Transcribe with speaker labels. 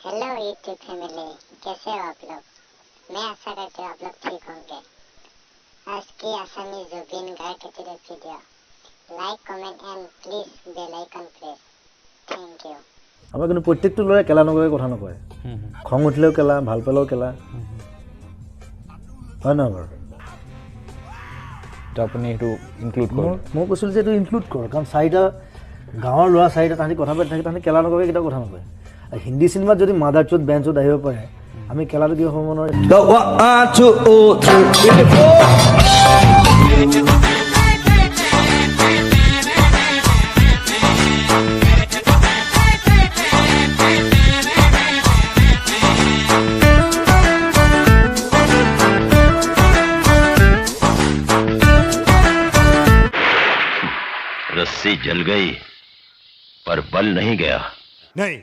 Speaker 1: Hello YouTube family, कैसे हो आप लोग। मैं आशा करती हूँ आप लोग ठीक होंगे। आज की आसामी Zubeen Garg video like comment and please bell icon press. Thank you.
Speaker 2: আমাৰ কিন্তু প্ৰত্যেকটো ল'ৰাই কেলা নকৰে কথা নকয় খং উঠিলেও কেলা ভাল পালেও কেলা হয় নহয় বাৰু
Speaker 3: তো আপুনি এইটো ইনক্লুড
Speaker 2: মই
Speaker 3: কৰক
Speaker 2: মই কৈছিলোঁ যে এইটো ইনক্লুড কৰ কাৰণ চাৰিটা গাঁৱৰ ল'ৰা চাৰিটা তাহাঁতি কথা পাতি থাকে তাহাঁতি কেলা নকৰে কেতিয়াও কথা নকয় আৰু হিন্দী চিনেমাত যদি মাদাৰ চোট বেন চোট আহিব পাৰে আমি কেলাটো কিয় হ'ব নোৱাৰে
Speaker 4: रस्सी जल गई पर बल नहीं गया।
Speaker 5: नहीं